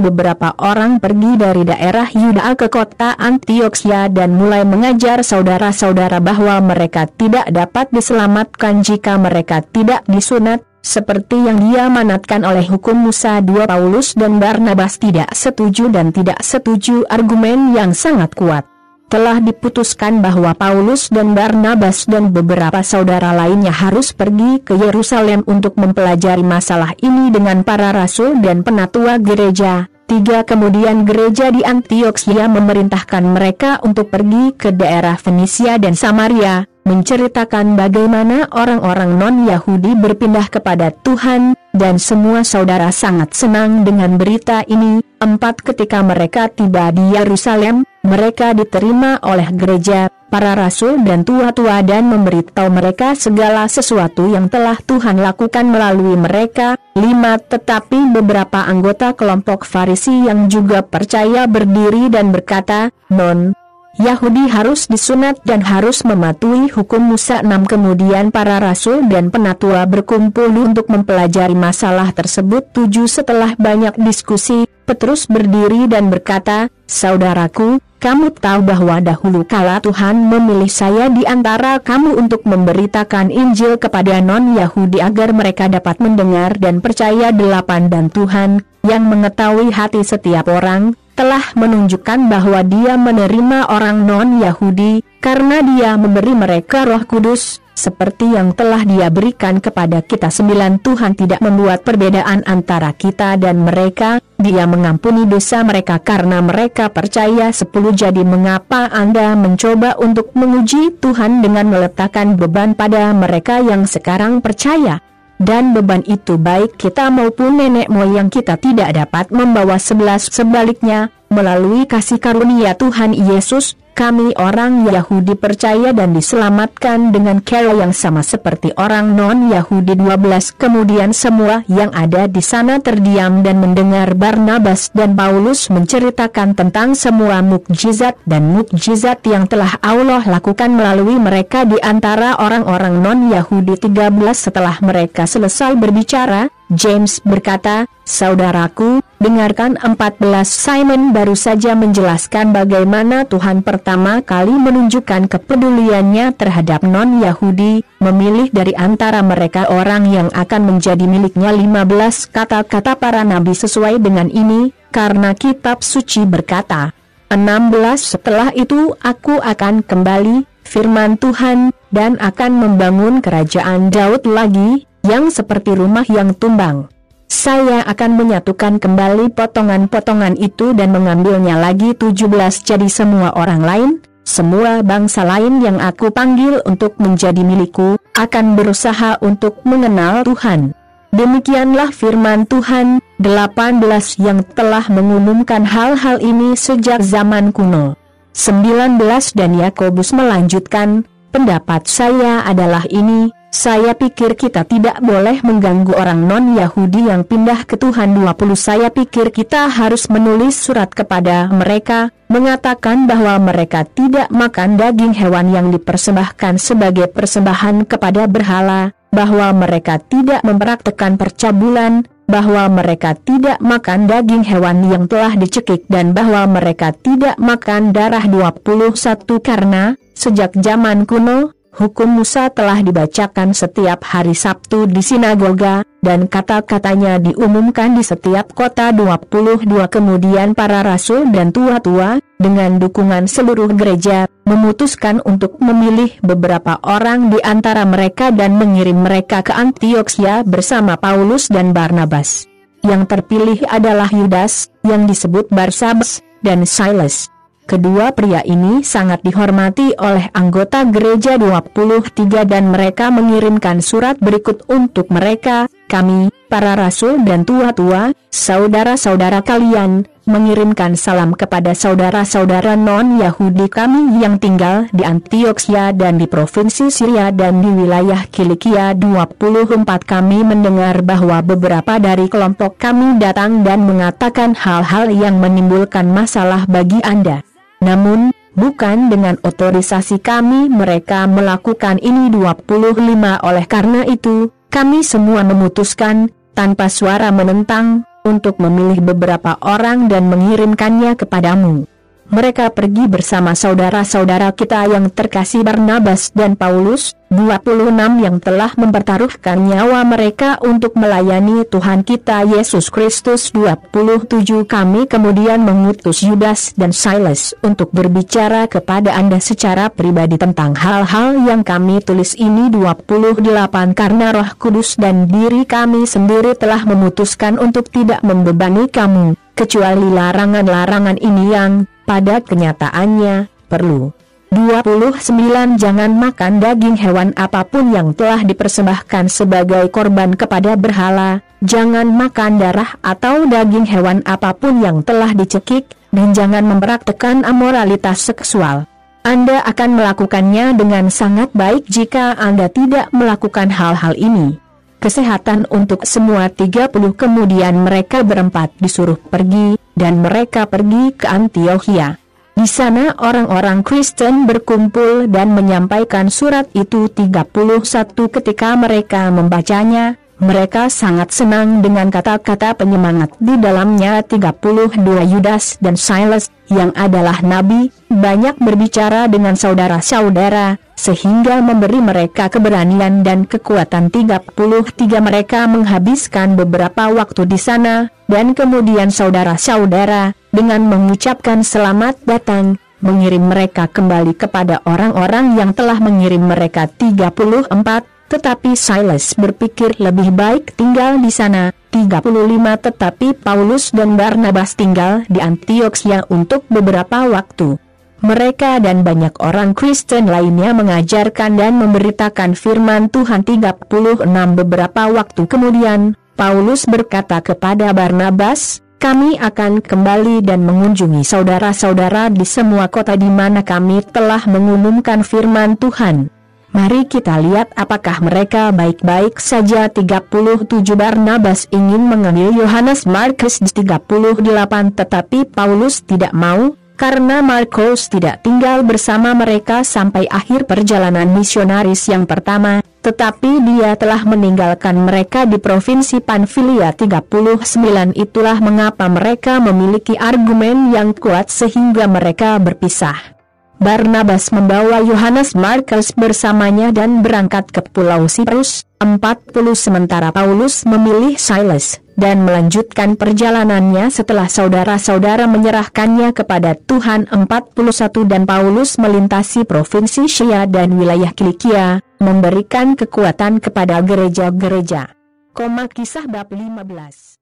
beberapa orang pergi dari daerah Yuda ke kota Antiokhia dan mulai mengajar saudara-saudara bahwa mereka tidak dapat diselamatkan jika mereka tidak disunat, seperti yang diamanatkan oleh hukum Musa. Paulus dan Barnabas tidak setuju dan tidak setuju argumen yang sangat kuat. Telah diputuskan bahwa Paulus dan Barnabas dan beberapa saudara lainnya harus pergi ke Yerusalem untuk mempelajari masalah ini dengan para rasul dan penatua gereja. Kemudian gereja di Antiokhia memerintahkan mereka untuk pergi ke daerah Fenisia dan Samaria, menceritakan bagaimana orang-orang non-Yahudi berpindah kepada Tuhan, dan semua saudara sangat senang dengan berita ini. Ketika mereka tiba di Yerusalem, mereka diterima oleh gereja, para rasul dan tua-tua dan memberitahu mereka segala sesuatu yang telah Tuhan lakukan melalui mereka. Tetapi beberapa anggota kelompok Farisi yang juga percaya berdiri dan berkata, Yahudi harus disunat dan harus mematuhi hukum Musa. Kemudian para rasul dan penatua berkumpul untuk mempelajari masalah tersebut. Setelah banyak diskusi, Petrus berdiri dan berkata, "Saudaraku, kamu tahu bahwa dahulu kala Tuhan memilih saya di antara kamu untuk memberitakan Injil kepada non-Yahudi agar mereka dapat mendengar dan percaya. Dan Tuhan, yang mengetahui hati setiap orang, telah menunjukkan bahwa Dia menerima orang non-Yahudi, karena Dia memberi mereka Roh Kudus, seperti yang telah Dia berikan kepada kita. Tuhan tidak membuat perbedaan antara kita dan mereka, Dia mengampuni dosa mereka karena mereka percaya. Jadi mengapa Anda mencoba untuk menguji Tuhan dengan meletakkan beban pada mereka yang sekarang percaya? Dan beban itu baik kita maupun nenek moyang kita tidak dapat membawa. Sebaliknya, melalui kasih karunia Tuhan Yesus, kami orang Yahudi percaya dan diselamatkan dengan cara yang sama seperti orang non-Yahudi. Kemudian semua yang ada di sana terdiam dan mendengar Barnabas dan Paulus menceritakan tentang semua mukjizat dan mukjizat yang telah Allah lakukan melalui mereka di antara orang-orang non-Yahudi. Setelah mereka selesai berbicara, James berkata, "Saudaraku, dengarkan." 14 Simon baru saja menjelaskan bagaimana Tuhan pertama kali menunjukkan kepeduliannya terhadap non-Yahudi, memilih dari antara mereka orang yang akan menjadi miliknya. 15 Kata-kata para nabi sesuai dengan ini, karena kitab suci berkata, 16 Setelah itu aku akan kembali, firman Tuhan, dan akan membangun kerajaan Daud lagi, yang seperti rumah yang tumbang. Saya akan menyatukan kembali potongan-potongan itu dan mengambilnya lagi. 17 Jadi semua orang lain, semua bangsa lain yang aku panggil untuk menjadi milikku, akan berusaha untuk mengenal Tuhan. Demikianlah firman Tuhan. 18 Yang telah mengumumkan hal-hal ini sejak zaman kuno. 19 Dan Yakobus melanjutkan, pendapat saya adalah ini, saya pikir kita tidak boleh mengganggu orang non-Yahudi yang pindah ke Tuhan. 20 Saya pikir kita harus menulis surat kepada mereka, mengatakan bahwa mereka tidak makan daging hewan yang dipersembahkan sebagai persembahan kepada berhala, bahwa mereka tidak mempraktekkan percabulan, bahwa mereka tidak makan daging hewan yang telah dicekik, dan bahwa mereka tidak makan darah. 21 Karena sejak zaman kuno, hukum Musa telah dibacakan setiap hari Sabtu di sinagoga, dan kata-katanya diumumkan di setiap kota. 22 Kemudian para rasul dan tua-tua, dengan dukungan seluruh gereja, memutuskan untuk memilih beberapa orang di antara mereka dan mengirim mereka ke Antiokhia bersama Paulus dan Barnabas. Yang terpilih adalah Yudas, yang disebut Barsabas, dan Silas. Kedua pria ini sangat dihormati oleh anggota gereja. 23 Dan mereka mengirimkan surat berikut untuk mereka, kami, para rasul dan tua-tua, saudara-saudara kalian, mengirimkan salam kepada saudara-saudara non-Yahudi kami yang tinggal di Antiokhia dan di provinsi Syria dan di wilayah Kilikia. 24 Kami mendengar bahwa beberapa dari kelompok kami datang dan mengatakan hal-hal yang menimbulkan masalah bagi Anda. Namun, bukan dengan otorisasi kami mereka melakukan ini. 25 Oleh karena itu, kami semua memutuskan, tanpa suara menentang, untuk memilih beberapa orang dan mengirimkannya kepadamu. Mereka pergi bersama saudara-saudara kita yang terkasih Barnabas dan Paulus, 26 yang telah mempertaruhkan nyawa mereka untuk melayani Tuhan kita Yesus Kristus. 27 Kami kemudian mengutus Yudas dan Silas untuk berbicara kepada Anda secara pribadi tentang hal-hal yang kami tulis ini. 28 Karena Roh Kudus dan diri kami sendiri telah memutuskan untuk tidak membebani kamu, kecuali larangan-larangan ini yang pada kenyataannya perlu. 29 Jangan makan daging hewan apapun yang telah dipersembahkan sebagai korban kepada berhala, jangan makan darah atau daging hewan apapun yang telah dicekik, dan jangan mempraktekkan amoralitas seksual. Anda akan melakukannya dengan sangat baik jika Anda tidak melakukan hal-hal ini. Kesehatan untuk semua 30. Kemudian mereka berempat disuruh pergi, dan mereka pergi ke Antiokhia. Di sana orang-orang Kristen berkumpul dan menyampaikan surat itu. 31 Ketika mereka membacanya, mereka sangat senang dengan kata-kata penyemangat di dalamnya. 32 Yudas dan Silas, yang adalah nabi, banyak berbicara dengan saudara-saudara, sehingga memberi mereka keberanian dan kekuatan. 33 Mereka menghabiskan beberapa waktu di sana, dan kemudian saudara-saudara, dengan mengucapkan selamat datang, mengirim mereka kembali kepada orang-orang yang telah mengirim mereka. 34 Tetapi Silas berpikir lebih baik tinggal di sana. 35 Tetapi Paulus dan Barnabas tinggal di Antiokhia untuk beberapa waktu. Mereka dan banyak orang Kristen lainnya mengajarkan dan memberitakan firman Tuhan. 36 Beberapa waktu kemudian, Paulus berkata kepada Barnabas, kami akan kembali dan mengunjungi saudara-saudara di semua kota di mana kami telah mengumumkan firman Tuhan. Mari kita lihat apakah mereka baik-baik saja. 37 Barnabas ingin mengambil Yohanes Markus di 38, tetapi Paulus tidak mau, karena Markus tidak tinggal bersama mereka sampai akhir perjalanan misionaris yang pertama, tetapi dia telah meninggalkan mereka di provinsi Pamfilia. 39 Itulah mengapa mereka memiliki argumen yang kuat sehingga mereka berpisah. Barnabas membawa Yohanes Markus bersamanya dan berangkat ke Pulau Siprus. 40 Sementara Paulus memilih Silas dan melanjutkan perjalanannya setelah saudara-saudara menyerahkannya kepada Tuhan. 41 Dan Paulus melintasi provinsi Syria dan wilayah Kilikia, memberikan kekuatan kepada gereja-gereja. Kisah bab 15.